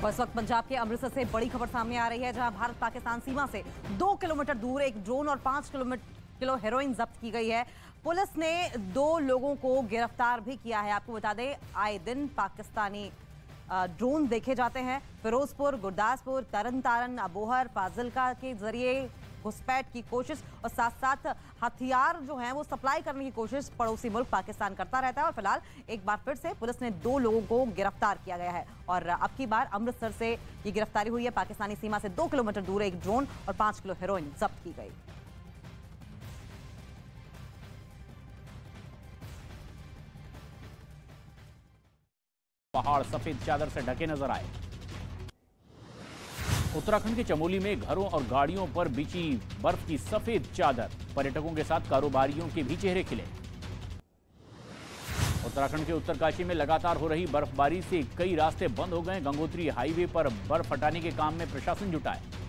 और इस वक्त पंजाब के अमृतसर से बड़ी खबर सामने आ रही है, जहां भारत पाकिस्तान सीमा से 2 किलोमीटर दूर एक ड्रोन और 5 किलो हेरोइन जब्त की गई है। पुलिस ने 2 लोगों को गिरफ्तार भी किया है। आपको बता दें, आए दिन पाकिस्तानी ड्रोन देखे जाते हैं। फिरोजपुर, गुरदासपुर, तरन तारण, अबोहर, फाजिलका के जरिए घुसपैठ की कोशिश और साथ साथ हथियार जो हैं वो सप्लाई करने की कोशिश पड़ोसी मुल्क पाकिस्तान करता रहता है। और फिलहाल एक बार फिर से पुलिस ने 2 लोगों को गिरफ्तार किया गया है और अब की बार अमृतसर से ये गिरफ्तारी हुई है। पाकिस्तानी सीमा से 2 किलोमीटर दूर एक ड्रोन और 5 किलो हेरोइन जब्त की गई। पहाड़ सफेद चादर से ढके नजर आए। उत्तराखंड के चमोली में घरों और गाड़ियों पर बिछी बर्फ की सफेद चादर, पर्यटकों के साथ कारोबारियों के भी चेहरे खिले। उत्तराखंड के उत्तरकाशी में लगातार हो रही बर्फबारी से कई रास्ते बंद हो गए। गंगोत्री हाईवे पर बर्फ हटाने के काम में प्रशासन जुटा है।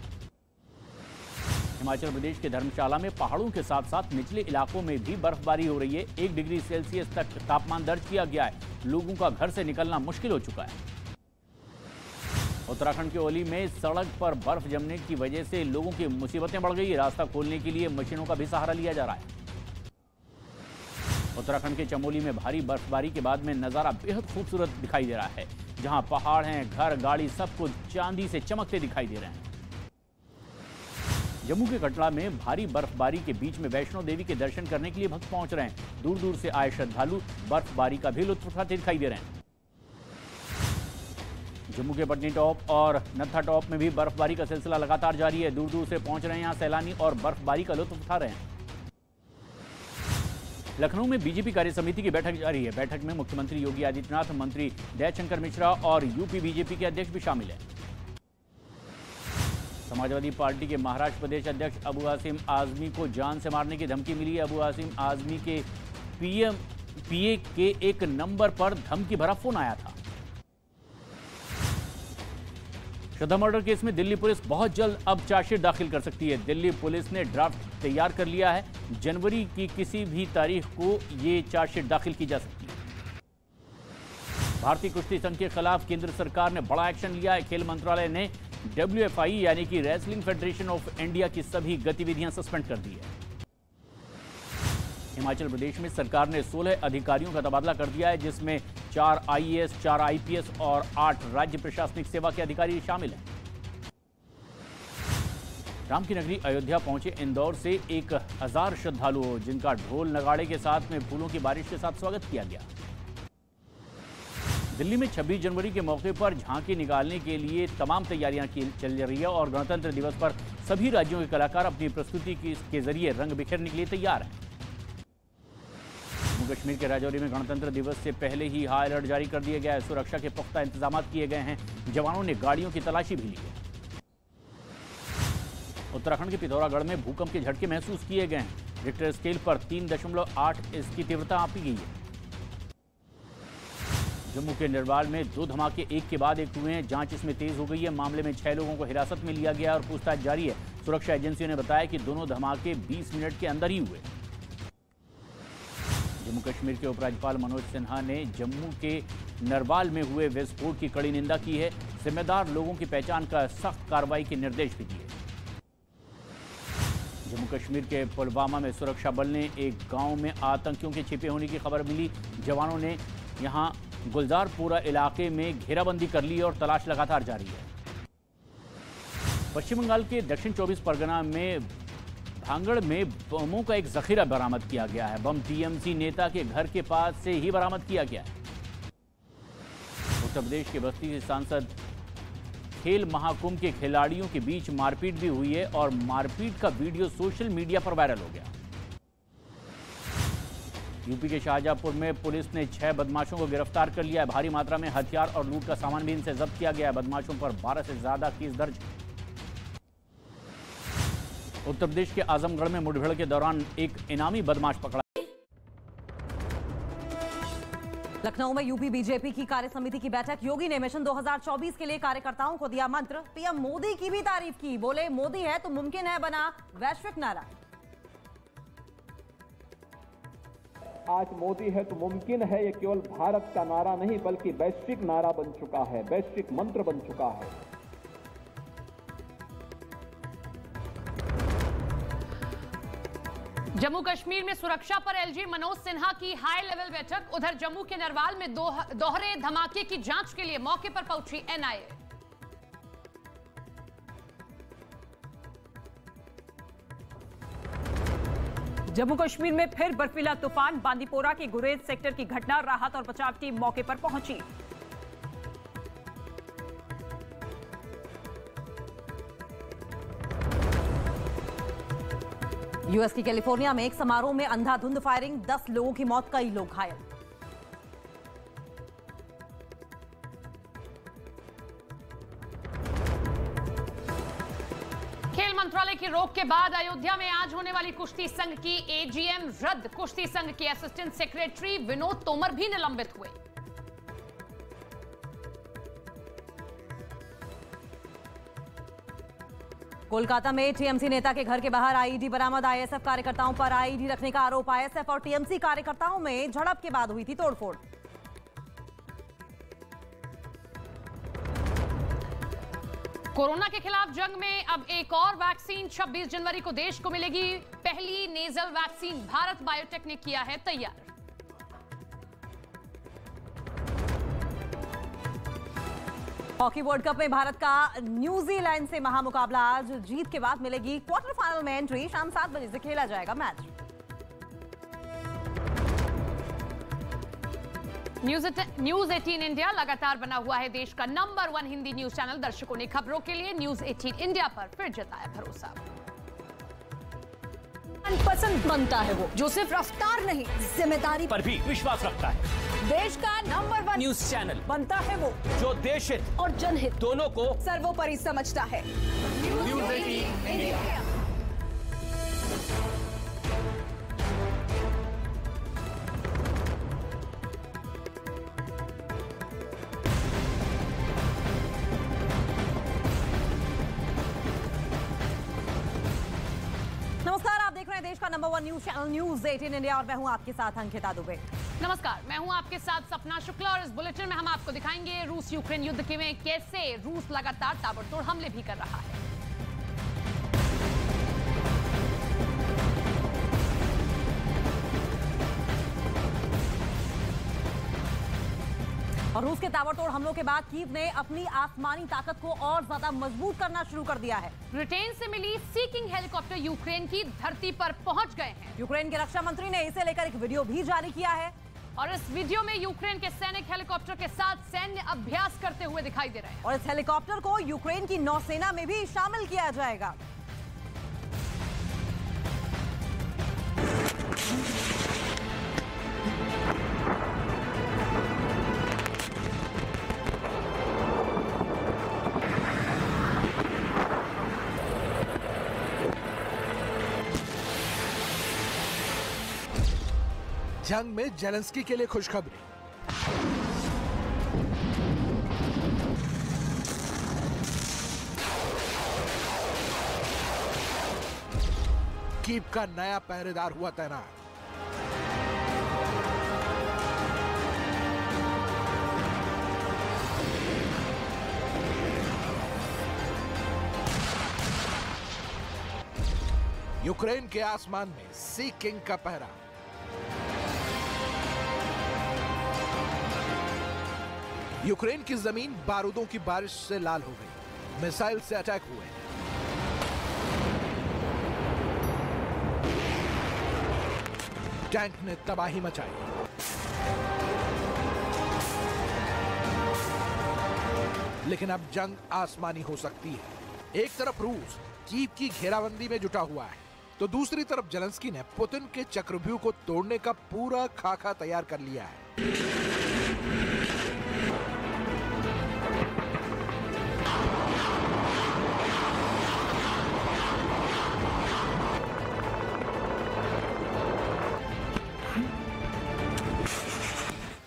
हिमाचल प्रदेश के धर्मशाला में पहाड़ों के साथ साथ निचले इलाकों में भी बर्फबारी हो रही है। 1 डिग्री सेल्सियस तक तापमान दर्ज किया गया है। लोगों का घर से निकलना मुश्किल हो चुका है। उत्तराखंड के ओली में सड़क पर बर्फ जमने की वजह से लोगों की मुसीबतें बढ़ गई। रास्ता खोलने के लिए मशीनों का भी सहारा लिया जा रहा है। उत्तराखंड के चमोली में भारी बर्फबारी के बाद में नजारा बेहद खूबसूरत दिखाई दे रहा है, जहां पहाड़ हैं, घर, गाड़ी सब कुछ चांदी से चमकते दिखाई दे रहे हैं। जम्मू के कटरा में भारी बर्फबारी के बीच में वैष्णो देवी के दर्शन करने के लिए भक्त पहुंच रहे हैं। दूर दूर से आए श्रद्धालु बर्फबारी का भी लुत्फ उठाते दिखाई दे रहे हैं। जम्मू के पटनी टॉप और नत्था टॉप में भी बर्फबारी का सिलसिला लगातार जारी है। दूर दूर से पहुंच रहे हैं यहां सैलानी और बर्फबारी का लुत्फ उठा रहे हैं। लखनऊ में बीजेपी कार्य समिति की बैठक जारी है। बैठक में मुख्यमंत्री योगी आदित्यनाथ, मंत्री दयाशंकर मिश्रा और यूपी बीजेपी के अध्यक्ष भी शामिल हैं। समाजवादी पार्टी के महाराष्ट्र प्रदेश अध्यक्ष अबू आसिम आजमी को जान से मारने की धमकी मिली है। अबू आसिम आजमी के पीए के एक नंबर पर धमकी भरा फोन आया था। श्रद्धा मर्डर केस में दिल्ली पुलिस बहुत जल्द अब चार्जशीट दाखिल कर सकती है। दिल्ली पुलिस ने ड्राफ्ट तैयार कर लिया है। जनवरी की किसी भी तारीख को ये चार्जशीट दाखिल की जा सकती है। भारतीय कुश्ती संघ के खिलाफ केंद्र सरकार ने बड़ा एक्शन लिया है। खेल मंत्रालय ने WFI यानी कि रेसलिंग फेडरेशन ऑफ इंडिया की सभी गतिविधियां सस्पेंड कर दी है। हिमाचल प्रदेश में सरकार ने 16 अधिकारियों का तबादला कर दिया है, जिसमें 4 IAS, 4 IPS और 8 राज्य प्रशासनिक सेवा के अधिकारी शामिल हैं। राम की नगरी अयोध्या पहुंचे इंदौर से 1000 श्रद्धालुओं, जिनका ढोल नगाड़े के साथ में फूलों की बारिश के साथ स्वागत किया गया। दिल्ली में 26 जनवरी के मौके पर झांकी निकालने के लिए तमाम तैयारियां चल रही है और गणतंत्र दिवस पर सभी राज्यों के कलाकार अपनी प्रस्तुति के जरिए रंग बिखेरने के लिए तैयार हैं। जम्मू कश्मीर के राजौरी में गणतंत्र दिवस से पहले ही हाई अलर्ट जारी कर दिया गया है। सुरक्षा के पुख्ता इंतजाम किए गए हैं। जवानों ने गाड़ियों की तलाशी भी ली है। उत्तराखंड के पिथौरागढ़ में भूकंप के झटके महसूस किए गए हैं। रिक्टर स्केल पर 3.8 इसकी तीव्रता मापी गई है। जम्मू के निर्वाल में 2 धमाके एक के बाद एक हुए हैं। जांच इसमें तेज हो गई है। मामले में 6 लोगों को हिरासत में लिया गया और पूछताछ जारी है। सुरक्षा एजेंसियों ने बताया कि दोनों धमाके 20 मिनट के अंदर ही हुए। जम्मू कश्मीर के उपराज्यपाल मनोज सिन्हा ने जम्मू के नरवाल में हुए विस्फोट की कड़ी निंदा की है। जिम्मेदार लोगों की पहचान कर सख्त कार्रवाई के निर्देश भी दिए। जम्मू कश्मीर के पुलवामा में सुरक्षा बल ने एक गांव में आतंकियों के छिपे होने की खबर मिली। जवानों ने यहां गुलजारपुरा इलाके में घेराबंदी कर ली और तलाश लगातार जारी है। पश्चिम बंगाल के दक्षिण 24 परगना में भांगड़ में बमों का एक जखीरा बरामद किया गया है। बम TMC नेता के घर के पास से ही बरामद किया गया है। उत्तर प्रदेश के बस्ती से सांसद खेल महाकुंभ के खिलाड़ियों के बीच मारपीट भी हुई है और मारपीट का वीडियो सोशल मीडिया पर वायरल हो गया। यूपी के शाहजहांपुर में पुलिस ने 6 बदमाशों को गिरफ्तार कर लिया है। भारी मात्रा में हथियार और लूट का सामान भी इनसे जब्त किया गया है। बदमाशों पर 12 से ज्यादा केस दर्ज। उत्तर प्रदेश के आजमगढ़ में मुठभेड़ के दौरान एक इनामी बदमाश पकड़ा। लखनऊ में यूपी बीजेपी की कार्य समिति की बैठक। योगी ने मिशन 2024 के लिए कार्यकर्ताओं को दिया मंत्र। पीएम मोदी की भी तारीफ की। बोले, मोदी है तो मुमकिन है बना वैश्विक नारा। आज मोदी है तो मुमकिन है, ये केवल भारत का नारा नहीं बल्कि वैश्विक नारा बन चुका है, वैश्विक मंत्र बन चुका है। जम्मू कश्मीर में सुरक्षा पर एलजी मनोज सिन्हा की हाई लेवल बैठक। उधर जम्मू के नरवाल में दोहरे धमाके की जांच के लिए मौके पर पहुंची एनआईए। जम्मू कश्मीर में फिर बर्फीला तूफान। बांदीपोरा के गुरेज सेक्टर की घटना, राहत और बचाव टीम मौके पर पहुंची। यूएस की कैलिफोर्निया में एक समारोह में अंधाधुंध फायरिंग, 10 लोगों की मौत, कई लोग घायल। खेल मंत्रालय की रोक के बाद अयोध्या में आज होने वाली कुश्ती संघ की एजीएम रद्द। कुश्ती संघ के असिस्टेंट सेक्रेटरी विनोद तोमर भी निलंबित हुए। कोलकाता में टीएमसी नेता के घर के बाहर आईईडी बरामद। आईएसएफ कार्यकर्ताओं पर आईईडी रखने का आरोप। आईएसएफ और टीएमसी कार्यकर्ताओं में झड़प के बाद हुई थी तोड़फोड़। कोरोना के खिलाफ जंग में अब एक और वैक्सीन 26 जनवरी को देश को मिलेगी। पहली नेजल वैक्सीन भारत बायोटेक ने किया है तैयार। हॉकी वर्ल्ड कप में भारत का न्यूजीलैंड से महामुकाबला। आज जीत के बाद मिलेगी क्वार्टर फाइनल में एंट्री। शाम 7 बजे से खेला जाएगा मैच। न्यूज 18 इंडिया लगातार बना हुआ है देश का नंबर 1 हिंदी न्यूज चैनल। दर्शकों ने खबरों के लिए न्यूज 18 इंडिया पर फिर जताया भरोसा। पसंद बनता है वो जो सिर्फ रफ्तार नहीं, जिम्मेदारी पर भी विश्वास रखता है। देश का नंबर 1 न्यूज चैनल बनता है वो जो देश हित और जनहित दोनों को सर्वोपरि समझता है। News 18 India. नमस्कार, आप देख रहे हैं देश का number 1 news channel news 18 India और मैं हूं आपके साथ अंकिता दुबे। नमस्कार, मैं हूं आपके साथ सपना शुक्ला और इस बुलेटिन में हम आपको दिखाएंगे रूस यूक्रेन युद्ध के में कैसे रूस लगातार ताबड़तोड़ हमले भी कर रहा है। और रूस के ताबड़तोड़ हमलों के बाद कीव ने अपनी आसमानी ताकत को और ज्यादा मजबूत करना शुरू कर दिया है। ब्रिटेन से मिली सीकिंग हेलीकॉप्टर यूक्रेन की धरती पर पहुंच गए हैं। यूक्रेन के रक्षा मंत्री ने इसे लेकर एक वीडियो भी जारी किया है और इस वीडियो में यूक्रेन के सैनिक हेलीकॉप्टर के साथ सैन्य अभ्यास करते हुए दिखाई दे रहे हैं। और इस हेलीकॉप्टर को यूक्रेन की नौसेना में भी शामिल किया जाएगा। जंग में जेलेंस्की के लिए खुशखबरी। कीव का नया पहरेदार हुआ तैनात। यूक्रेन के आसमान में सी किंग का पहरा। यूक्रेन की जमीन बारूदों की बारिश से लाल हो गई। मिसाइल से अटैक हुए। टैंक ने तबाही मचाई। लेकिन अब जंग आसमानी हो सकती है। एक तरफ रूस कीव की घेराबंदी में जुटा हुआ है, तो दूसरी तरफ जेलेंस्की ने पुतिन के चक्रव्यूह को तोड़ने का पूरा खाका तैयार कर लिया है।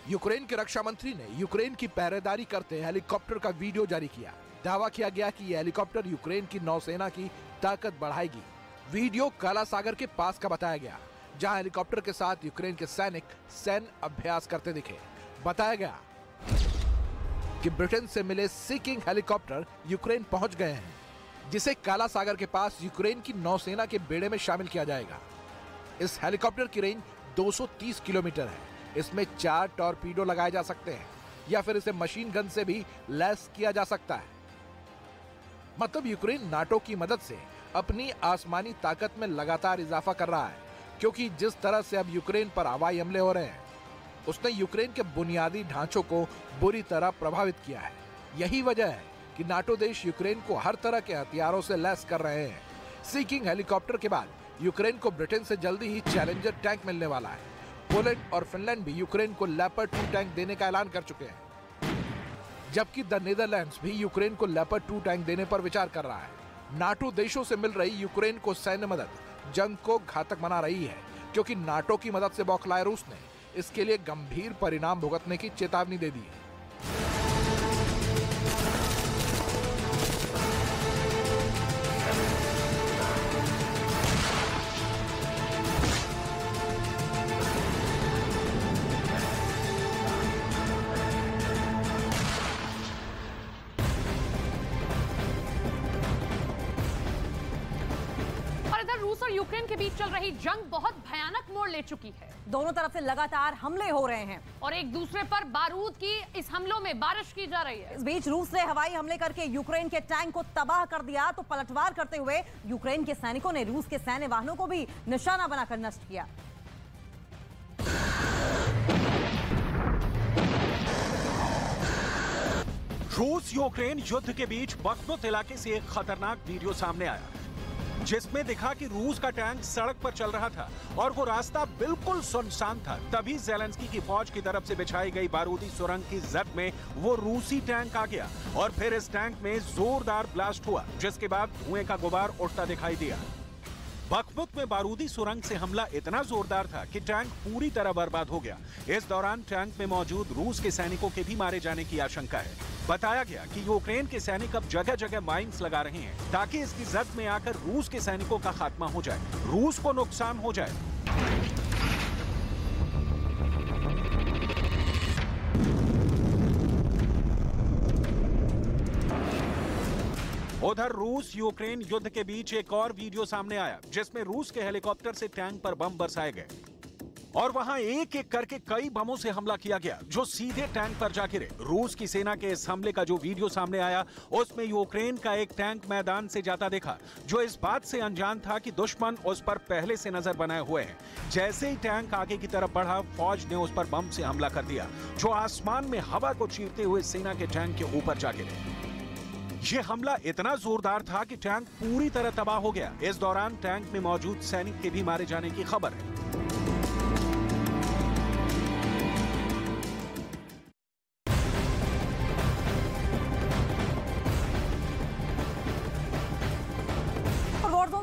यूक्रेन के रक्षा मंत्री ने यूक्रेन की पहरेदारी करते हेलीकॉप्टर का वीडियो जारी किया। दावा किया गया कि यह हेलीकॉप्टर यूक्रेन की नौसेना की ताकत बढ़ाएगी। वीडियो काला सागर के पास का बताया गया। जहां हेलीकॉप्टर के साथ यूक्रेन के सैनिक सैन्य अभ्यास करते दिखे। बताया गया कि ब्रिटेन से मिले सी किंग हेलीकॉप्टर यूक्रेन पहुंच गए हैं, जिसे काला सागर के पास यूक्रेन की नौसेना के बेड़े में शामिल किया जाएगा। इस हेलीकॉप्टर की रेंज 230 किलोमीटर है। इसमें 4 टॉर्पीडो लगाए जा सकते हैं या फिर इसे मशीन गन से भी लैस किया जा सकता है। मतलब यूक्रेन नाटो की मदद से अपनी आसमानी ताकत में लगातार इजाफा कर रहा है, क्योंकि जिस तरह से अब यूक्रेन पर हवाई हमले हो रहे हैं उसने यूक्रेन के बुनियादी ढांचों को बुरी तरह प्रभावित किया है। यही वजह है कि नाटो देश यूक्रेन को हर तरह के हथियारों से लैस कर रहे हैं। सी किंग हेलीकॉप्टर के बाद यूक्रेन को ब्रिटेन से जल्दी ही चैलेंजर टैंक मिलने वाला है। पोलैंड और फिनलैंड भी यूक्रेन को लेपर्ड 2 टैंक देने का ऐलान कर चुके हैं, जबकि द नीदरलैंड्स भी यूक्रेन को लेपर्ड 2 टैंक देने पर विचार कर रहा है। नाटो देशों से मिल रही यूक्रेन को सैन्य मदद जंग को घातक बना रही है, क्योंकि नाटो की मदद से बौखलाए रूस ने इसके लिए गंभीर परिणाम भुगतने की चेतावनी दे दी है। रूस और यूक्रेन के बीच चल रही जंग बहुत भयानक मोड़ ले चुकी है। दोनों तरफ से लगातार हमले हो रहे हैं और एक दूसरे पर बारूद की इस हमलों में बारिश की जा रही है। इस बीच रूस ने हवाई हमले करके यूक्रेन के टैंक को तबाह कर दिया, तो पलटवार करते हुए यूक्रेन के सैनिकों ने रूस के सैन्य वाहनों को भी निशाना बनाकर नष्ट किया। रूस यूक्रेन युद्ध के बीच बख्मुत इलाके से एक खतरनाक वीडियो सामने आया, जिसमें दिखा कि रूस का टैंक सड़क पर चल रहा था और वो रास्ता बिल्कुल सुनसान था। तभी ज़ेलेंस्की की फौज की तरफ से बिछाई गई बारूदी सुरंग की जद में वो रूसी टैंक आ गया और फिर इस टैंक में जोरदार ब्लास्ट हुआ, जिसके बाद धुएं का गुबार उठता दिखाई दिया। बख्मुत में बारूदी सुरंग से हमला इतना जोरदार था कि टैंक पूरी तरह बर्बाद हो गया। इस दौरान टैंक में मौजूद रूस के सैनिकों के भी मारे जाने की आशंका है। बताया गया कि यूक्रेन के सैनिक अब जगह जगह माइंस लगा रहे हैं ताकि इसकी जद में आकर रूस के सैनिकों का खात्मा हो जाए, रूस को नुकसान हो जाए। उधर रूस यूक्रेन युद्ध के बीच एक और वीडियो सामने आया, जिसमें रूस के हेलीकॉप्टर से टैंक पर बम बरसाए गए और वहां एक एक करके कई बमों से हमला किया गया जो सीधे टैंक पर जा गिरे। रूस की सेना के इस हमले का जो वीडियो सामने आया उसमें यूक्रेन का एक टैंक मैदान से जाता देखा, जो इस बात से अनजान था कि दुश्मन उस पर पहले से नजर बनाए हुए हैं। जैसे ही टैंक आगे की तरफ बढ़ा, फौज ने उस पर बम से हमला कर दिया, जो आसमान में हवा को चीरते हुए सेना के टैंक के ऊपर जा गिरे। ये हमला इतना जोरदार था कि टैंक पूरी तरह तबाह हो गया। इस दौरान टैंक में मौजूद सैनिक के भी मारे जाने की खबर है।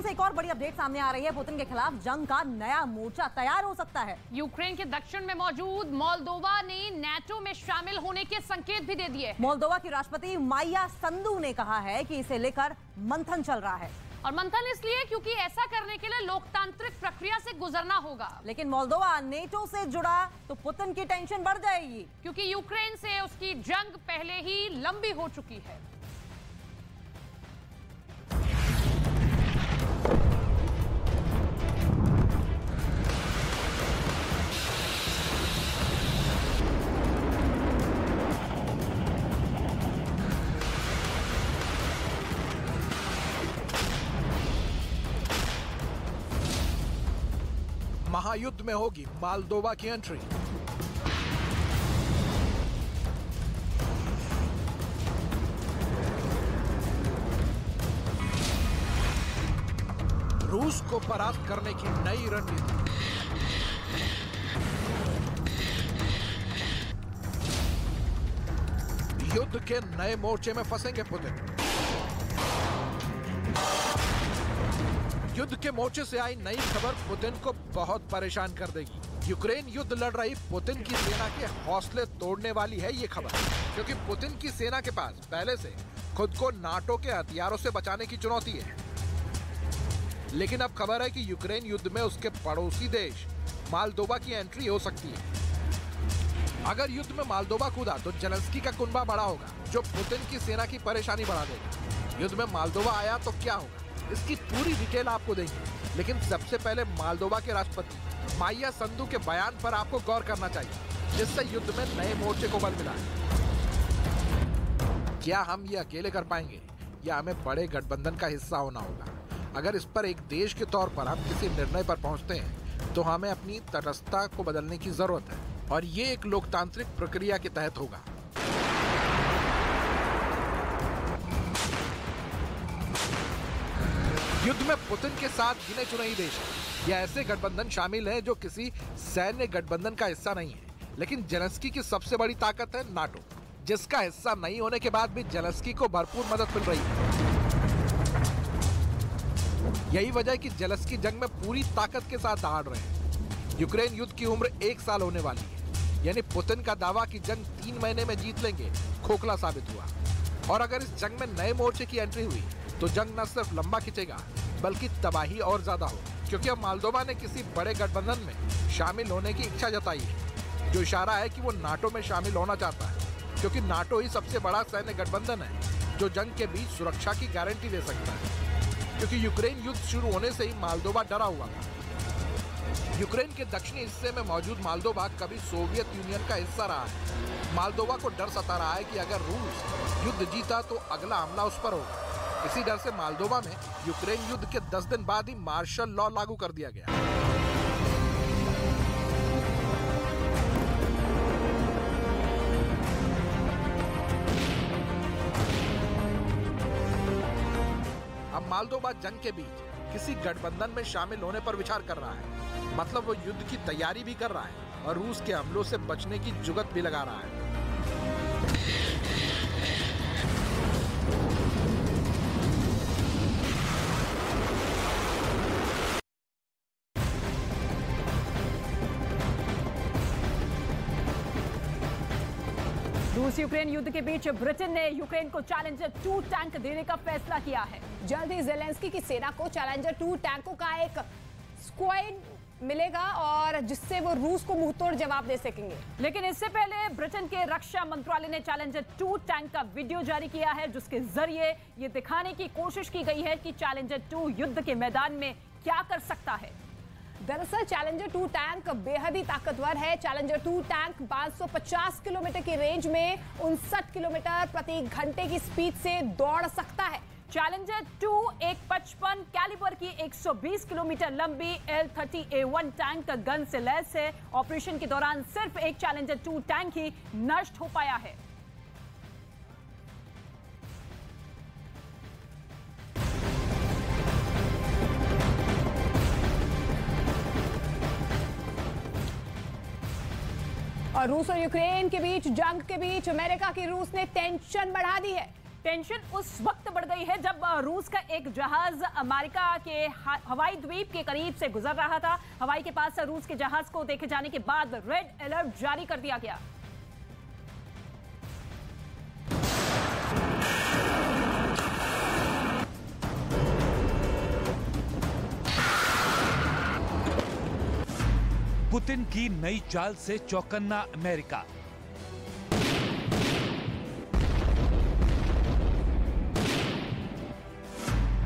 एक और बड़ी अपडेट सामने आ रही है। पुतिन के खिलाफ जंग का नया मोर्चा तैयार हो सकता है। यूक्रेन के दक्षिण में मौजूद मोल्दोवा ने नाटो में शामिल होने के संकेत भी दे दिए। मोल्दोवा की राष्ट्रपति माया संदू ने कहा है कि इसे लेकर मंथन चल रहा है, और मंथन इसलिए क्योंकि ऐसा करने के लिए लोकतांत्रिक प्रक्रिया से गुजरना होगा। लेकिन मोल्दोवा नेटो से जुड़ा तो पुतिन की टेंशन बढ़ जाएगी, क्योंकि यूक्रेन से उसकी जंग पहले ही लंबी हो चुकी है। महायुद्ध में होगी मोल्दोवा की एंट्री। रूस को परास्त करने की नई रणनीति। युद्ध के नए मोर्चे में फंसेंगे पुतिन। युद्ध के मोर्चे से आई नई खबर पुतिन को बहुत परेशान कर देगी। यूक्रेन युद्ध लड़ रही पुतिन की सेना के हौसले तोड़ने वाली है ये खबर, क्योंकि पुतिन की सेना के पास पहले से खुद को नाटो के हथियारों से बचाने की चुनौती है। लेकिन अब खबर है कि यूक्रेन युद्ध में उसके पड़ोसी देश मालदोवा की एंट्री हो सकती है। अगर युद्ध में मालदोवा कूदा तो जेलेंस्की का कुनबा बड़ा होगा, जो पुतिन की सेना की परेशानी बढ़ा देगा। युद्ध में मालदोवा आया तो क्या होगा, इसकी पूरी डिटेल आपको देंगे। लेकिन सबसे पहले मालदोवा के राष्ट्रपति माइया संधू के बयान पर आपको गौर करना चाहिए, जिससे युद्ध में नए मोर्चे को बल मिला है। क्या हम ये अकेले कर पाएंगे या हमें बड़े गठबंधन का हिस्सा होना होगा? अगर इस पर एक देश के तौर पर हम किसी निर्णय पर पहुंचते हैं तो हमें अपनी तटस्थता को बदलने की जरूरत है, और ये एक लोकतांत्रिक प्रक्रिया के तहत होगा। युद्ध में पुतिन के साथ गिने चुने ही देश हैं। या ऐसे गठबंधन शामिल हैं जो किसी सैन्य गठबंधन का हिस्सा नहीं है, लेकिन जेलेंस्की की सबसे बड़ी ताकत है नाटो, जिसका हिस्सा नहीं होने के बाद भी जेलेंस्की को भरपूर मदद मिल रही है। यही वजह है कि जेलेंस्की जंग में पूरी ताकत के साथ दहाड़ रहे हैं। यूक्रेन युद्ध की उम्र 1 साल होने वाली है, यानी पुतिन का दावा कि जंग 3 महीने में जीत लेंगे खोखला साबित हुआ। और अगर इस जंग में नए मोर्चे की एंट्री हुई तो जंग न सिर्फ लंबा खिंचेगा बल्कि तबाही और ज्यादा हो, क्योंकि अब मालदोवा ने किसी बड़े गठबंधन में शामिल होने की इच्छा जताई है, जो इशारा है कि वो नाटो में शामिल होना चाहता है, क्योंकि नाटो ही सबसे बड़ा सैन्य गठबंधन है जो जंग के बीच सुरक्षा की गारंटी दे सकता है। क्योंकि यूक्रेन युद्ध शुरू होने से ही मालदोवा डरा हुआ था। यूक्रेन के दक्षिणी हिस्से में मौजूद मालदोवा कभी सोवियत यूनियन का हिस्सा रहा है। मालदोवा को डर सता रहा है कि अगर रूस युद्ध जीता तो अगला हमला उस पर होगा। इसी डर से मालदोवा में यूक्रेन युद्ध के 10 दिन बाद ही मार्शल लॉ लागू कर दिया गया। अब मालदोवा जंग के बीच किसी गठबंधन में शामिल होने पर विचार कर रहा है। मतलब वो युद्ध की तैयारी भी कर रहा है और रूस के हमलों से बचने की जुगत भी लगा रहा है। रूस यूक्रेन युद्ध के बीच ब्रिटेन ने यूक्रेन को चैलेंजर 2 टैंक देने का फैसला किया है। जल्द ही जेलेंस्की की सेना को चैलेंजर 2 टैंकों का एक स्क्वाड मिलेगा और जिससे वो रूस को मुंहतोड़ जवाब दे सकेंगे। लेकिन इससे पहले ब्रिटेन के रक्षा मंत्रालय ने चैलेंजर 2 टैंक का वीडियो जारी किया है, जिसके जरिए ये दिखाने की कोशिश की गई है कि चैलेंजर 2 युद्ध के मैदान में क्या कर सकता है। दरअसल चैलेंजर 2 टैंक बेहद ही ताकतवर है। चैलेंजर 2 टैंक 550 किलोमीटर की रेंज में 59 किलोमीटर प्रति घंटे की स्पीड से दौड़ सकता है। चैलेंजर 2 एक 55 कैलिबर की 120 किलोमीटर लंबी L30A1 टैंक गन से लैस है। ऑपरेशन के दौरान सिर्फ एक चैलेंजर 2 टैंक ही नष्ट हो पाया है। और रूस और यूक्रेन के बीच जंग के बीच अमेरिका की रूस ने टेंशन बढ़ा दी है। टेंशन उस वक्त बढ़ गई है जब रूस का एक जहाज अमेरिका के हवाई द्वीप के करीब से गुजर रहा था। हवाई के पास रूस के जहाज को देखे जाने के बाद रेड अलर्ट जारी कर दिया गया। पुतिन की नई चाल से चौकन्ना अमेरिका।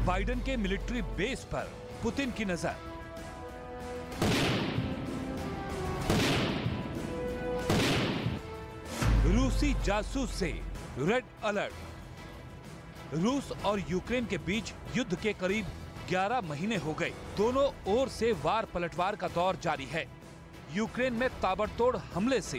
बाइडेन के मिलिट्री बेस पर पुतिन की नजर। रूसी जासूस से रेड अलर्ट। रूस और यूक्रेन के बीच युद्ध के करीब 11 महीने हो गए। दोनों ओर से वार पलटवार का दौर जारी है। यूक्रेन में ताबड़तोड़ हमले से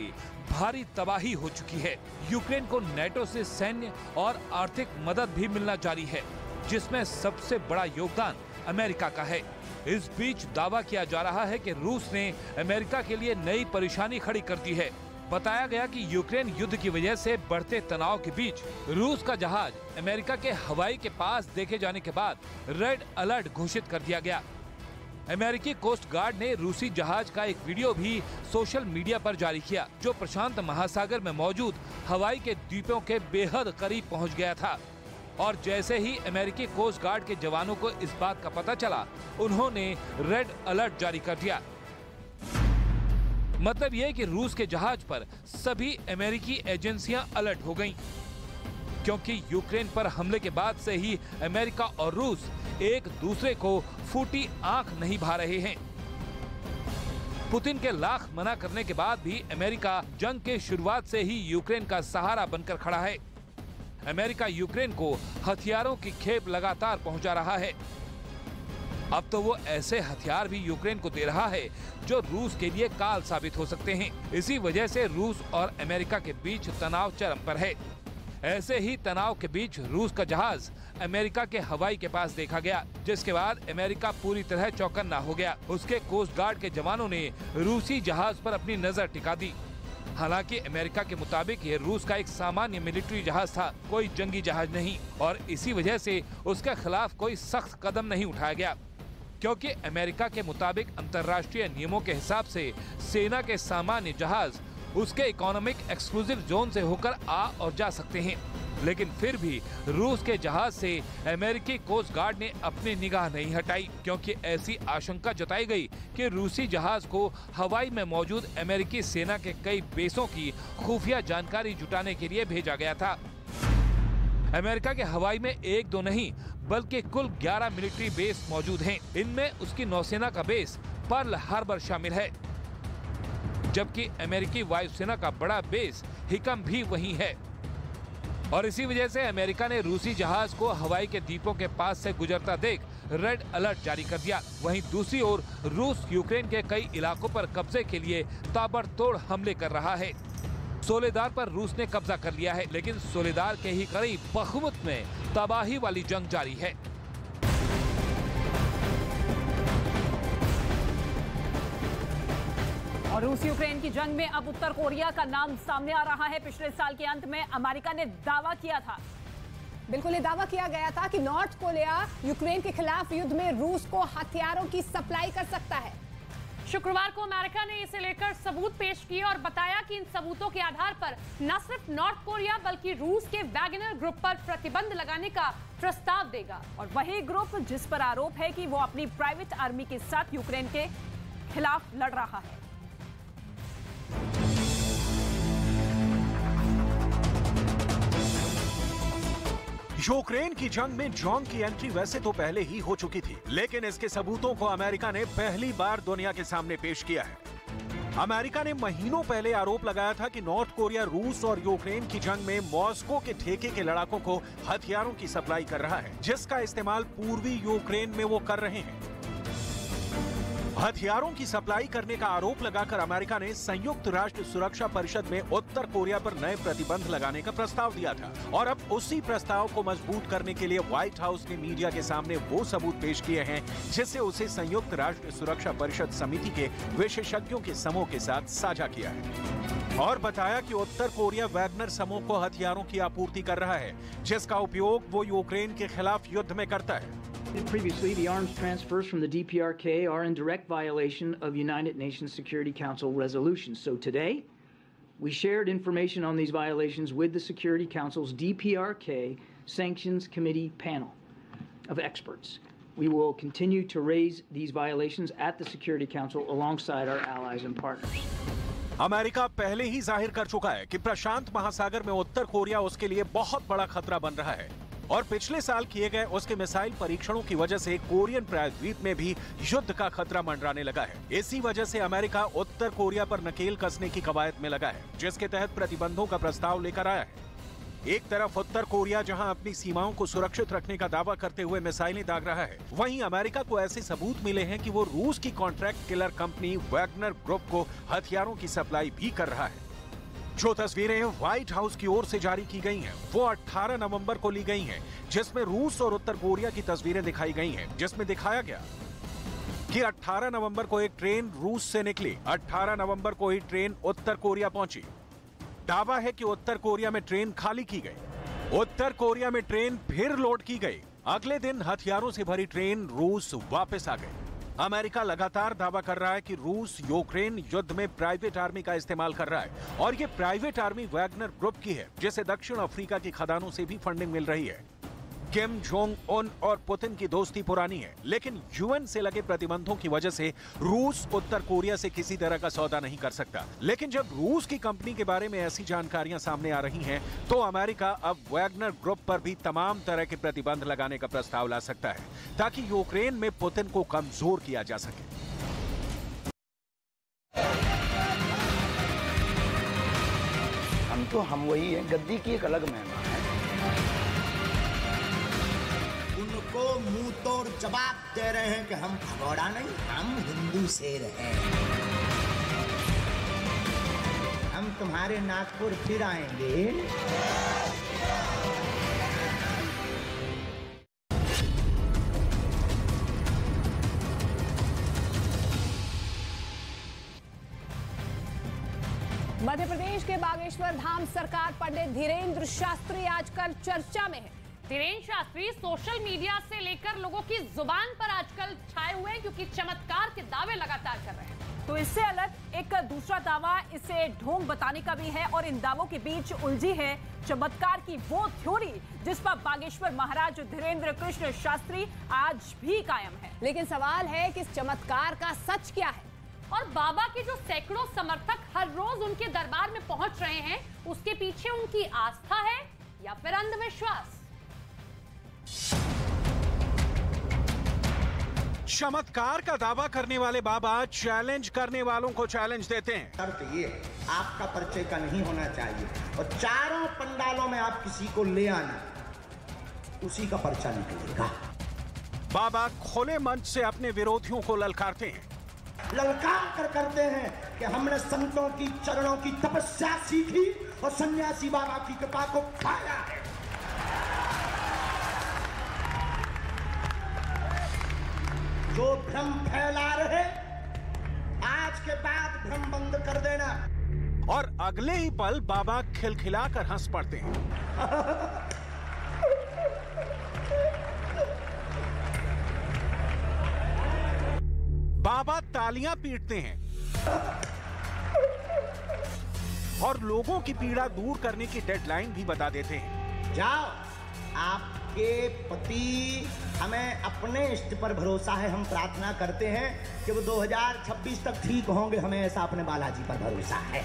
भारी तबाही हो चुकी है। यूक्रेन को नेटो से सैन्य और आर्थिक मदद भी मिलना जारी है, जिसमें सबसे बड़ा योगदान अमेरिका का है। इस बीच दावा किया जा रहा है कि रूस ने अमेरिका के लिए नई परेशानी खड़ी कर दी है। बताया गया कि यूक्रेन युद्ध की वजह से बढ़ते तनाव के बीच रूस का जहाज अमेरिका के हवाई के पास देखे जाने के बाद रेड अलर्ट घोषित कर दिया गया। अमेरिकी कोस्ट गार्ड ने रूसी जहाज का एक वीडियो भी सोशल मीडिया पर जारी किया, जो प्रशांत महासागर में मौजूद हवाई के द्वीपों के बेहद करीब पहुंच गया था। और जैसे ही अमेरिकी कोस्ट गार्ड के जवानों को इस बात का पता चला, उन्होंने रेड अलर्ट जारी कर दिया। मतलब यह कि रूस के जहाज पर सभी अमेरिकी एजेंसियां अलर्ट हो गईं, क्योंकि यूक्रेन पर हमले के बाद से ही अमेरिका और रूस एक दूसरे को फूटी आंख नहीं भा रहे हैं। पुतिन के लाख मना करने के बाद भी अमेरिका जंग के शुरुआत से ही यूक्रेन का सहारा बनकर खड़ा है। अमेरिका यूक्रेन को हथियारों की खेप लगातार पहुंचा रहा है। अब तो वो ऐसे हथियार भी यूक्रेन को दे रहा है जो रूस के लिए काल साबित हो सकते हैं। इसी वजह से रूस और अमेरिका के बीच तनाव चरम पर है। ऐसे ही तनाव के बीच रूस का जहाज अमेरिका के हवाई के पास देखा गया, जिसके बाद अमेरिका पूरी तरह चौकन्ना हो गया। उसके कोस्ट गार्ड के जवानों ने रूसी जहाज पर अपनी नजर टिका दी। हालांकि अमेरिका के मुताबिक ये रूस का एक सामान्य मिलिट्री जहाज था, कोई जंगी जहाज नहीं, और इसी वजह से उसके खिलाफ कोई सख्त कदम नहीं उठाया गया, क्योंकि अमेरिका के मुताबिक अंतर्राष्ट्रीय नियमों के हिसाब से सेना के सामान्य जहाज उसके इकोनॉमिक एक्सक्लूसिव जोन से होकर आ और जा सकते हैं। लेकिन फिर भी रूस के जहाज से अमेरिकी कोस्ट गार्ड ने अपनी निगाह नहीं हटाई, क्योंकि ऐसी आशंका जताई गई कि रूसी जहाज को हवाई में मौजूद अमेरिकी सेना के कई बेसों की खुफिया जानकारी जुटाने के लिए भेजा गया था। अमेरिका के हवाई में एक दो नहीं बल्कि कुल 11 मिलिट्री बेस मौजूद हैं। इनमें उसकी नौसेना का बेस पर्ल हार्बर शामिल है, जबकि अमेरिकी वायुसेना का बड़ा बेस हिकम भी वहीं है। और इसी वजह से अमेरिका ने रूसी जहाज को हवाई के द्वीपों के पास से गुजरता देख रेड अलर्ट जारी कर दिया। वहीं दूसरी ओर रूस यूक्रेन के कई इलाकों पर कब्जे के लिए ताबड़तोड़ हमले कर रहा है। सोलेदार पर रूस ने कब्जा कर लिया है, लेकिन सोलेदार के ही करीब बखमुत में तबाही वाली जंग जारी है। और रूस यूक्रेन की जंग में अब उत्तर कोरिया का नाम सामने आ रहा है। पिछले साल के अंत में अमेरिका ने दावा किया था, बिल्कुल ये दावा किया गया था कि नॉर्थ कोरिया यूक्रेन के खिलाफ युद्ध में रूस को हथियारों की सप्लाई कर सकता है। शुक्रवार को अमेरिका ने इसे लेकर सबूत पेश किए और बताया कि इन सबूतों के आधार पर न सिर्फ नॉर्थ कोरिया बल्कि रूस के वैगनर ग्रुप पर प्रतिबंध लगाने का प्रस्ताव देगा। और वही ग्रुप जिस पर आरोप है कि वो अपनी प्राइवेट आर्मी के साथ यूक्रेन के खिलाफ लड़ रहा है। यूक्रेन की जंग में जॉन की एंट्री वैसे तो पहले ही हो चुकी थी, लेकिन इसके सबूतों को अमेरिका ने पहली बार दुनिया के सामने पेश किया है। अमेरिका ने महीनों पहले आरोप लगाया था कि नॉर्थ कोरिया रूस और यूक्रेन की जंग में मॉस्को के ठेके के लड़ाकों को हथियारों की सप्लाई कर रहा है, जिसका इस्तेमाल पूर्वी यूक्रेन में वो कर रहे हैं। हथियारों की सप्लाई करने का आरोप लगाकर अमेरिका ने संयुक्त राष्ट्र सुरक्षा परिषद में उत्तर कोरिया पर नए प्रतिबंध लगाने का प्रस्ताव दिया था। और अब उसी प्रस्ताव को मजबूत करने के लिए व्हाइट हाउस ने मीडिया के सामने वो सबूत पेश किए हैं जिससे उसे संयुक्त राष्ट्र सुरक्षा परिषद समिति के विशेषज्ञों के समूह के साथ साझा किया है और बताया कि उत्तर कोरिया वैगनर समूह को हथियारों की आपूर्ति कर रहा है, जिसका उपयोग वो यूक्रेन के खिलाफ युद्ध में करता है। Previously, the arms transfers from the DPRK are in direct violation of United Nations Security Council resolutions. So today, we shared information on these violations with the Security Council's DPRK Sanctions Committee panel of experts. We will continue to raise these violations at the Security Council alongside our allies and partners. America पहले ही जाहिर कर चुका है कि प्रशांत महासागर में उत्तर Korea उसके लिए बहुत बड़ा खतरा बन रहा है और पिछले साल किए गए उसके मिसाइल परीक्षणों की वजह से कोरियन प्रायद्वीप में भी युद्ध का खतरा मंडराने लगा है। इसी वजह से अमेरिका उत्तर कोरिया पर नकेल कसने की कवायद में लगा है, जिसके तहत प्रतिबंधों का प्रस्ताव लेकर आया है। एक तरफ उत्तर कोरिया जहां अपनी सीमाओं को सुरक्षित रखने का दावा करते हुए मिसाइलें दाग रहा है, वहीं अमेरिका को ऐसे सबूत मिले हैं कि वो रूस की contract killer company Wagner group को हथियारों की सप्लाई भी कर रहा है। जो तस्वीरें व्हाइट हाउस की ओर से जारी की गई हैं, वो 18 नवंबर को ली गई हैं, जिसमें रूस और उत्तर कोरिया की तस्वीरें दिखाई गई हैं, जिसमें दिखाया गया कि 18 नवंबर को एक ट्रेन रूस से निकली, 18 नवंबर को ही ट्रेन उत्तर कोरिया पहुंची। दावा है कि उत्तर कोरिया में ट्रेन खाली की गई, उत्तर कोरिया में ट्रेन फिर लोड की गई। अगले दिन हथियारों से भरी ट्रेन रूस वापस आ गई। अमेरिका लगातार दावा कर रहा है कि रूस यूक्रेन युद्ध में प्राइवेट आर्मी का इस्तेमाल कर रहा है और ये प्राइवेट आर्मी वैगनर ग्रुप की है, जिसे दक्षिण अफ्रीका की खदानों से भी फंडिंग मिल रही है। किम जोंग उन और पुतिन की दोस्ती पुरानी है, लेकिन यूएन से लगे प्रतिबंधों की वजह से रूस उत्तर कोरिया से किसी तरह का सौदा नहीं कर सकता। लेकिन जब रूस की कंपनी के बारे में ऐसी जानकारियां सामने आ रही हैं, तो अमेरिका अब वैगनर ग्रुप पर भी तमाम तरह के प्रतिबंध लगाने का प्रस्ताव ला सकता है, ताकि यूक्रेन में पुतिन को कमजोर किया जा सके। हम वही हैं, गद्दी की एक अलग महिमा है। उनको मुंह तोड़ जवाब दे रहे हैं कि हम भगोड़ा नहीं, हम हिंदू शेर हैं। हम तुम्हारे नागपुर फिर आएंगे। मध्य प्रदेश के बागेश्वर धाम सरकार पंडित धीरेन्द्र शास्त्री आजकल चर्चा में है। धीरेन्द्र शास्त्री सोशल मीडिया से लेकर लोगों की जुबान पर आजकल छाए हुए हैं, क्योंकि चमत्कार के दावे लगातार कर रहे हैं। तो इससे अलग एक दूसरा दावा इसे ढोंग बताने का भी है, और इन दावों के बीच उलझी है चमत्कार की वो थ्योरी जिस पर बागेश्वर महाराज धीरेन्द्र कृष्ण शास्त्री आज भी कायम है। लेकिन सवाल है कि इस चमत्कार का सच क्या है, और बाबा के जो सैकड़ों समर्थक हर रोज उनके दरबार में पहुंच रहे हैं, उसके पीछे उनकी आस्था है या फिर अंधविश्वास? चमत्कार का दावा करने वाले बाबा चैलेंज करने वालों को चैलेंज देते हैं। शर्त ये आपका परिचय का नहीं होना चाहिए, और चारों पंडालों में आप किसी को ले आना, उसी का पर्चा निकलेगा। बाबा खुले मंच से अपने विरोधियों को ललकारते हैं। ललकार कर करते हैं कि हमने संतों की चरणों की तपस्या सीखी और सन्यासी बाबा की कृपा को पाया है। जो भ्रम फैला रहे, आज के बाद भ्रम बंद कर देना। और अगले ही पल बाबा खिलखिलाकर हंस पड़ते हैं। बाबा तालियां पीटते हैं और लोगों की पीड़ा दूर करने की डेडलाइन भी बता देते हैं। जाओ, आपके पति, हमें अपने इष्ट पर भरोसा है। हम प्रार्थना करते हैं कि वो 2026 तक ठीक होंगे। हमें ऐसा अपने बालाजी पर भरोसा है।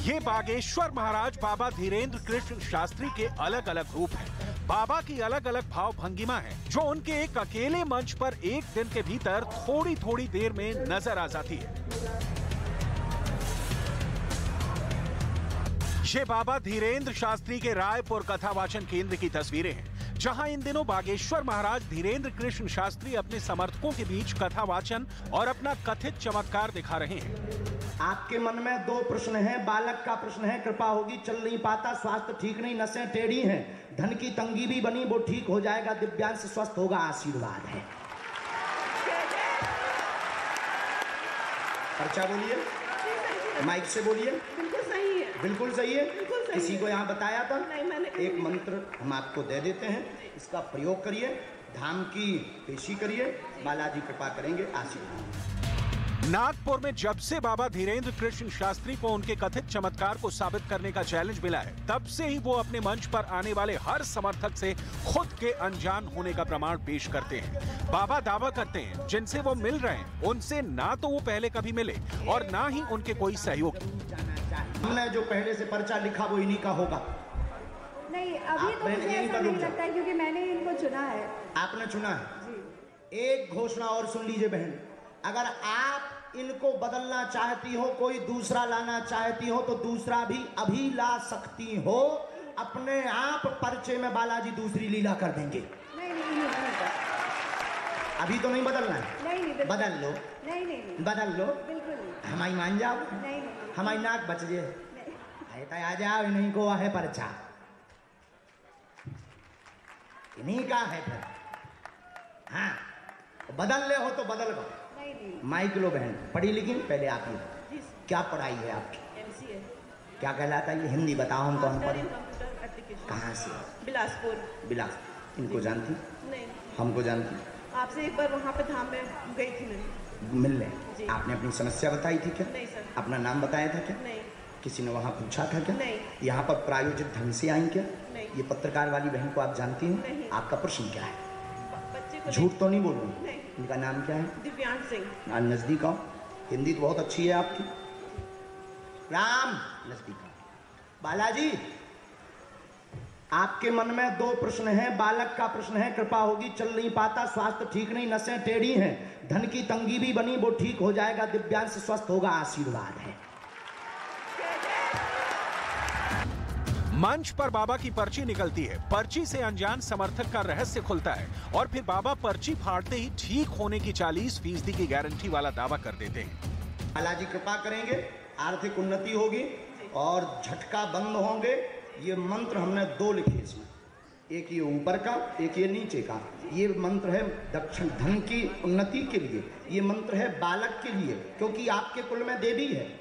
ये बागेश्वर महाराज बाबा धीरेन्द्र कृष्ण शास्त्री के अलग अलग रूप हैं। बाबा की अलग अलग भाव भंगिमा है, जो उनके एक अकेले मंच पर एक दिन के भीतर थोड़ी थोड़ी देर में नजर आ जाती है। ये बाबा धीरेन्द्र शास्त्री के रायपुर कथावाचन केंद्र की तस्वीरें हैं, जहां इन दिनों बागेश्वर महाराज धीरेन्द्र कृष्ण शास्त्री अपने समर्थकों के बीच कथावाचन और अपना कथित चमत्कार दिखा रहे हैं। आपके मन में दो प्रश्न हैं। बालक का प्रश्न है, कृपा होगी, चल नहीं पाता, स्वास्थ्य ठीक नहीं, नसें टेढ़ी हैं, धन की तंगी भी बनी, वो ठीक हो जाएगा, दिव्यांश स्वस्थ होगा, आशीर्वाद है। पर्चा बोलिए, माइक से बोलिए। बिल्कुल सही है, बिल्कुल सही है। किसी को यहाँ बताया था? नहीं, मैंने एक मंत्र हम आपको दे देते हैं, इसका प्रयोग करिए, धाम की पेशी करिए, बालाजी कृपा करेंगे, आशीर्वाद। नागपुर में जब से बाबा धीरेन्द्र कृष्ण शास्त्री को उनके कथित चमत्कार को साबित करने का चैलेंज मिला है, तब से ही वो अपने मंच पर आने वाले हर समर्थक से खुद के अनजान होने का प्रमाण पेश करते हैं। बाबा दावा करते हैं जिनसे वो मिल रहे हैं, उनसे ना तो वो पहले कभी मिले और ना ही उनके कोई सहयोगी। हमने जो पहले से पर्चा लिखा वो इन्हीं का होगा। नहीं, अभी तो मुझे ऐसा नहीं लगता है, क्योंकि मैंने इनको चुना है। आपने चुना है? एक घोषणा और सुन लीजिए बहन, अगर आप इनको बदलना चाहती हो, कोई दूसरा लाना चाहती हो, तो दूसरा भी अभी ला सकती हो। अपने आप पर्चे में बालाजी दूसरी लीला कर देंगे। नहीं, अभी तो नहीं बदलना है। नहीं, बदल लो। नहीं, बदल लो। बिल्कुल नहीं। हमारी मान जाओ। नहीं, हमारी नाक बच जाए। आ जाओ, इन्हीं को है पर्चा, इन्हीं का है फिर। हाँ, बदल ले हो तो बदल गो। माइक लो बहन, पढ़ी लिखी? पहले आप ही, क्या पढ़ाई है आपकी? MCA। क्या कहलाता है ये? हिंदी बताओ हम कौन पढ़े? कहाँ से? बिलासपुर। बिलासपुर। इनको जानती? नहीं। हमको जानती? आपसे एक बार वहाँ पे धाम में गई थी मैं। मिलने? आपने अपनी समस्या बताई थी क्या? नहीं सर। अपना नाम बताया था क्या? नहीं। किसी ने वहाँ पूछा था क्या? नहीं। यहाँ पर प्रायोजित ढंग से आई क्या? नहीं। ये पत्रकार वाली बहन को आप जानती हैं? नहीं। आपका प्रश्न क्या है? झूठ तो नहीं बोल रही? इनका नाम क्या है? दिव्यांश सिंह। नजदीक आओ, हिंदी तो बहुत अच्छी है आपकी। राम, नजदीक आओ। बालाजी, आपके मन में 2 प्रश्न हैं। बालक का प्रश्न है, कृपा होगी, चल नहीं पाता, स्वास्थ्य ठीक नहीं, नसें टेढ़ी हैं, धन की तंगी भी बनी, वो ठीक हो जाएगा, दिव्यांश स्वस्थ होगा, आशीर्वाद है। मंच पर बाबा की पर्ची निकलती है। पर्ची से अनजान समर्थक का रहस्य खुलता है और फिर बाबा पर्ची फाड़ते ही ठीक होने की 40% की गारंटी वाला दावा कर देते हैं। बालाजी कृपा करेंगे, आर्थिक उन्नति होगी और झटका बंद होंगे। ये मंत्र हमने 2 लिखे इसमें, एक ये ऊपर का, एक ये नीचे का। ये मंत्र है दक्षिण धन की उन्नति के लिए, ये मंत्र है बालक के लिए, क्योंकि आपके कुल में देवी है,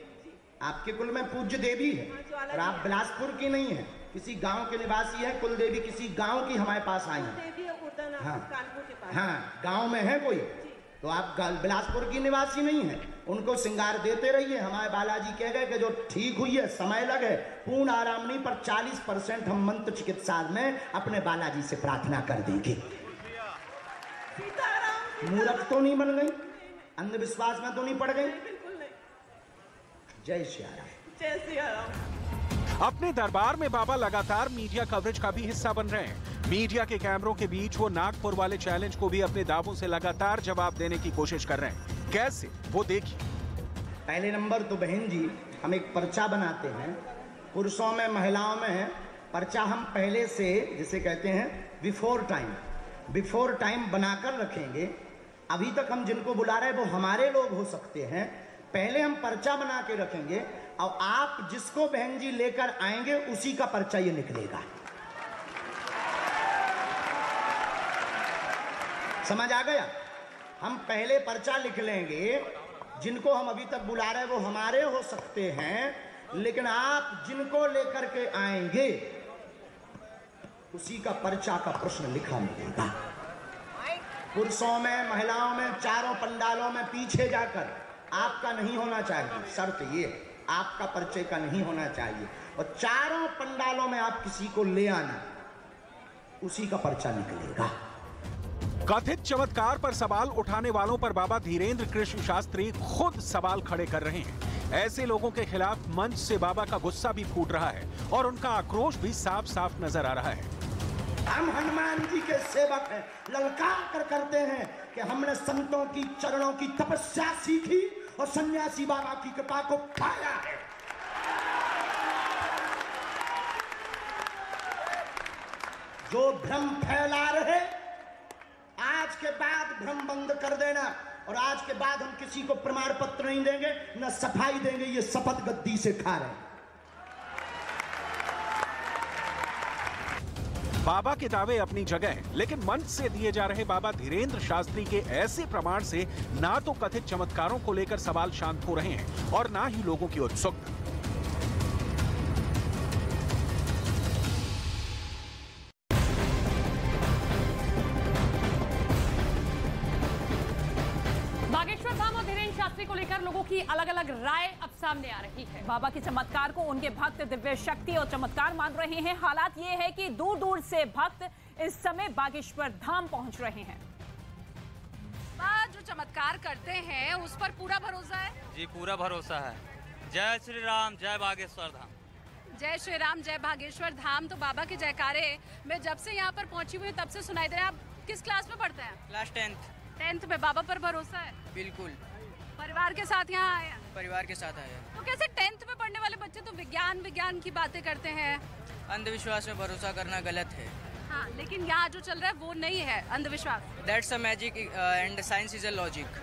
आपके कुल में पूज्य देवी है और आप बिलासपुर की नहीं है, किसी गांव के निवासी है। कुल देवी किसी गांव की हमारे पास आई है। हाँ, गांव में है कोई, तो आप बिलासपुर की निवासी नहीं है। उनको श्रृंगार देते रहिए। हमारे बालाजी कह गए कि जो ठीक हुई है, समय लगे, पूर्ण आराम नहीं, पर 40% हम मंत्र चिकित्सा में अपने बालाजी से प्रार्थना कर देंगे। मूर्ख तो नहीं बन गई, अंधविश्वास में तो नहीं पड़ गई। जय श्री राम। जय श्री राम। अपने दरबार में बाबा लगातार मीडिया कवरेज का भी हिस्सा बन रहे हैं। मीडिया के कैमरों के बीच वो नागपुर वाले चैलेंज को भी अपने दावों से लगातार जवाब देने की कोशिश कर रहे हैं। कैसे, वो देखिए। पहले नंबर तो बहन जी, हम एक पर्चा बनाते हैं, पुरुषों में महिलाओं में है पर्चा। हम पहले से, जिसे कहते हैं बिफोर टाइम बनाकर रखेंगे। अभी तक हम जिनको बुला रहे हैं वो हमारे लोग हो सकते हैं। पहले हम पर्चा बना के रखेंगे और आप जिसको बहन जी लेकर आएंगे उसी का पर्चा ये निकलेगा। समझ आ गया? हम पहले पर्चा लिख लेंगे, जिनको हम अभी तक बुला रहे हैं वो हमारे हो सकते हैं, लेकिन आप जिनको लेकर के आएंगे उसी का पर्चा का प्रश्न लिखा मिलेगा। पुरुषों में, महिलाओं में, चारों पंडालों में पीछे जाकर आपका नहीं होना चाहिए। शर्त ये, आपका परिचय का नहीं होना चाहिए, और चारों पंडालों में आप किसी को ले आना, उसी का पर्चा निकलेगा। कथित चमत्कार पर सवाल उठाने वालों पर बाबा धीरेन्द्र कृष्ण शास्त्री खुद सवाल खड़े कर रहे हैं। ऐसे लोगों के खिलाफ मंच से बाबा का गुस्सा भी फूट रहा है और उनका आक्रोश भी साफ साफ नजर आ रहा है। हम हनुमान जी के सेवक हैं, ललकार कर करते हैं कि हमने संतों की चरणों की तपस्या सीखी और सन्यासी बाबा की कृपा को पाया है। जो भ्रम फैला रहे, आज के बाद भ्रम बंद कर देना, और आज के बाद हम किसी को प्रमाण पत्र नहीं देंगे, न सफाई देंगे। ये शपथ गद्दी से खा रहे हैं। बाबा के दावे अपनी जगह हैं, लेकिन मंच से दिए जा रहे बाबा धीरेन्द्र शास्त्री के ऐसे प्रमाण से ना तो कथित चमत्कारों को लेकर सवाल शांत हो रहे हैं और ना ही लोगों की उत्सुकता। बागेश्वर धाम और धीरेन्द्र शास्त्री को लेकर लोगों की अलग अलग राय अब सामने आ रही है। बाबा के चमत्कार को उनके भक्त दिव्य शक्ति और चमत्कार मान रहे हैं। हालात ये है कि दूर दूर से भक्त इस समय बागेश्वर धाम पहुंच रहे हैं। जो चमत्कार करते हैं उस पर पूरा भरोसा है? जी, पूरा भरोसा है। जय श्री राम, जय बागेश्वर धाम। जय श्री राम, जय बागेश्वर धाम। तो बाबा के जयकारे मैं जब से यहाँ पर पहुंची हुई तब से सुनाई दे रहे हैं। आप किस क्लास में पढ़ते हैं? क्लास 10th में। बाबा पर भरोसा है? बिल्कुल। परिवार के साथ यहाँ आया? परिवार के साथ आया। तो कैसे 10th में पढ़ने वाले बच्चे तो विज्ञान की बातें करते हैं? अंधविश्वास में भरोसा करना गलत है। हाँ, लेकिन यहाँ जो चल रहा है वो नहीं है अंधविश्वास। That's a magic and science is a logic.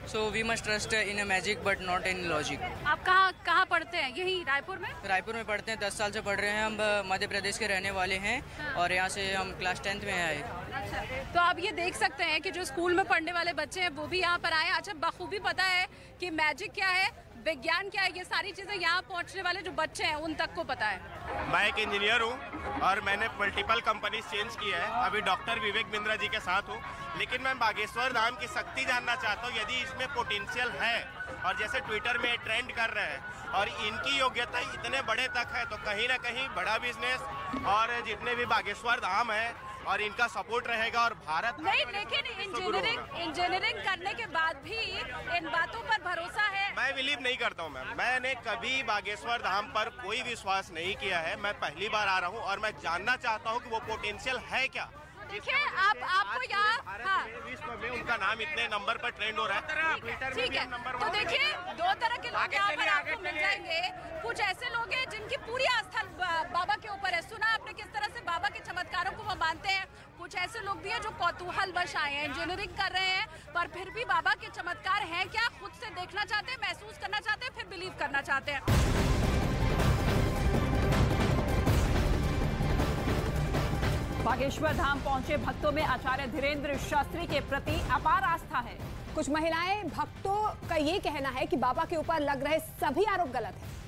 So we must trust in a magic but not in logic. आप कहाँ पढ़ते हैं? यही रायपुर में? रायपुर में पढ़ते हैं, 10 साल से पढ़ रहे हैं। हम मध्य प्रदेश के रहने वाले हैं। हाँ। और यहाँ से हम क्लास 10th में आए। अच्छा, तो आप ये देख सकते हैं कि जो स्कूल में पढ़ने वाले बच्चे हैं वो भी यहाँ पर आए। अच्छा, बखूबी पता है कि मैजिक क्या है। विज्ञान क्या है, ये सारी चीजें यहाँ पहुँचने वाले जो बच्चे हैं उन तक को पता है। मैं एक इंजीनियर हूँ और मैंने मल्टीपल कंपनीज चेंज की है। अभी डॉक्टर विवेक बिंद्रा जी के साथ हूँ, लेकिन मैं बागेश्वर धाम की शक्ति जानना चाहता हूँ। यदि इसमें पोटेंशियल है और जैसे ट्विटर में ट्रेंड कर रहे हैं और इनकी योग्यता इतने बड़े तक है, तो कहीं ना कहीं बड़ा बिजनेस और जितने भी बागेश्वर धाम है और इनका सपोर्ट रहेगा और भारत नहीं, लेकिन इंजीनियरिंग करने के बाद भी इन बातों पर भरोसा है? मैं बिलीव नहीं करता हूँ मैम। मैंने कभी बागेश्वर धाम पर कोई विश्वास नहीं किया है। मैं पहली बार आ रहा हूँ और मैं जानना चाहता हूँ कि वो पोटेंशियल है क्या। देखिए आपको यहाँ विश्व में उनका नाम इतने नंबर पर ट्रेंड हो रहा है, ट्विटर में भी नंबर 1। तो देखिए 2 तरह के लोग यहाँ पर आपको मिल जाएंगे। कुछ ऐसे लोग हैं जिनकी पूरी आस्था बाबा के ऊपर है, सुना आपने किस तरह से बाबा के चमत्कारों को वो मानते हैं। कुछ ऐसे लोग भी हैं जो कौतूहल वश आए हैं, इंजीनियरिंग कर रहे हैं, पर फिर भी बाबा के चमत्कार हैं क्या खुद से देखना चाहते हैं, महसूस करना चाहते हैं, फिर बिलीव करना चाहते हैं। बागेश्वर धाम पहुंचे भक्तों में आचार्य धीरेन्द्र शास्त्री के प्रति अपार आस्था है। कुछ महिलाएं भक्तों का ये कहना है कि बाबा के ऊपर लग रहे सभी आरोप गलत है।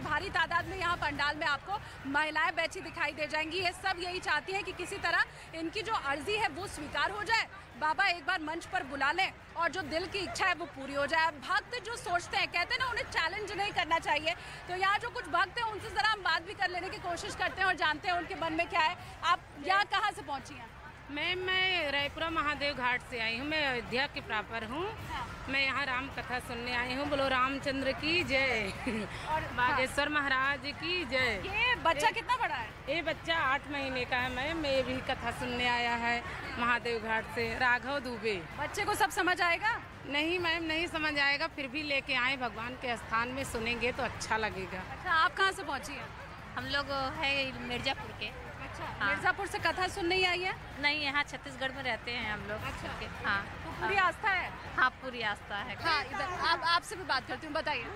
भारी तादाद में यहाँ पंडाल में आपको महिलाएं बैठी दिखाई दे जाएंगी। ये सब यही चाहती हैं कि किसी तरह इनकी जो अर्जी है वो स्वीकार हो जाए, बाबा एक बार मंच पर बुला लें और जो दिल की इच्छा है वो पूरी हो जाए। भक्त जो सोचते हैं, कहते हैं ना, उन्हें चैलेंज नहीं करना चाहिए। तो यहाँ जो कुछ भक्त हैं उनसे जरा हम बात भी कर लेने की कोशिश करते हैं और जानते हैं उनके मन में क्या है। आप यहाँ कहाँ से पहुँची हैं? मैम मैं रायपुरा महादेव घाट से आई हूँ। मैं अयोध्या की प्रॉपर हूँ। मैं यहाँ राम कथा सुनने आई हूँ। बोलो रामचंद्र की जय और बागेश्वर महाराज की जय। ये बच्चा कितना बड़ा है? ये बच्चा 8 महीने का है मैम। मैं भी कथा सुनने आया है महादेव घाट से। राघव दुबे। बच्चे को सब समझ आएगा? नहीं मैम, नहीं समझ आएगा, फिर भी लेके आए भगवान के स्थान में, सुनेंगे तो अच्छा लगेगा। अच्छा, आप कहाँ से पहुँची हैं? हम लोग है मिर्जापुर के। हाँ। मिर्जापुर से कथा सुनने ही आई है? नहीं, यहाँ छत्तीसगढ़ में रहते हैं हम लोग। अच्छा। हाँ, तो पूरी आस्था है? हाँ, पूरी आस्था है। हाँ, इधर आपसे भी बात करती हूँ, बताइए।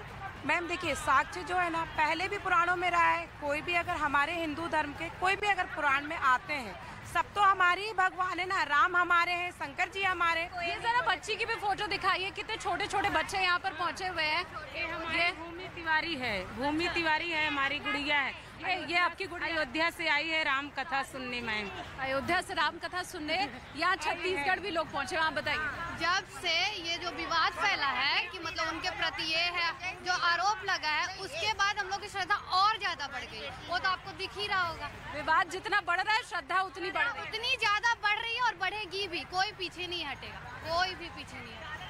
मैम देखिए, साक्ष्य जो है ना, पहले भी पुराणों में रहा है। कोई भी अगर हमारे हिंदू धर्म के कोई भी अगर पुराण में आते हैं, सब तो हमारी ही भगवान है ना। राम हमारे हैं, शंकर जी हमारे। ये जरा बच्ची की भी फोटो दिखाइए, कितने छोटे छोटे बच्चे यहाँ पर पहुँचे हुए हैं। ये भूमि तिवारी है, भूमि तिवारी है, हमारी गुड़िया है। ये आपकी गुड़िया अयोध्या से आई है राम कथा सुनने। मैम अयोध्या से राम कथा सुनने यहाँ छत्तीसगढ़ भी लोग पहुँचे। आप बताइए। जब से ये जो विवाद फैला है कि मतलब उनके प्रति ये है जो आरोप लगा है, उसके बाद हम लोग की श्रद्धा और ज्यादा बढ़ गई। वो तो आपको दिख ही रहा होगा। विवाद जितना बढ़ रहा है, श्रद्धा उतनी बढ़ रही है। उतनी ज्यादा बढ़ रही है और बढ़ेगी भी। कोई पीछे नहीं हटेगा, कोई भी पीछे नहीं हटेगा।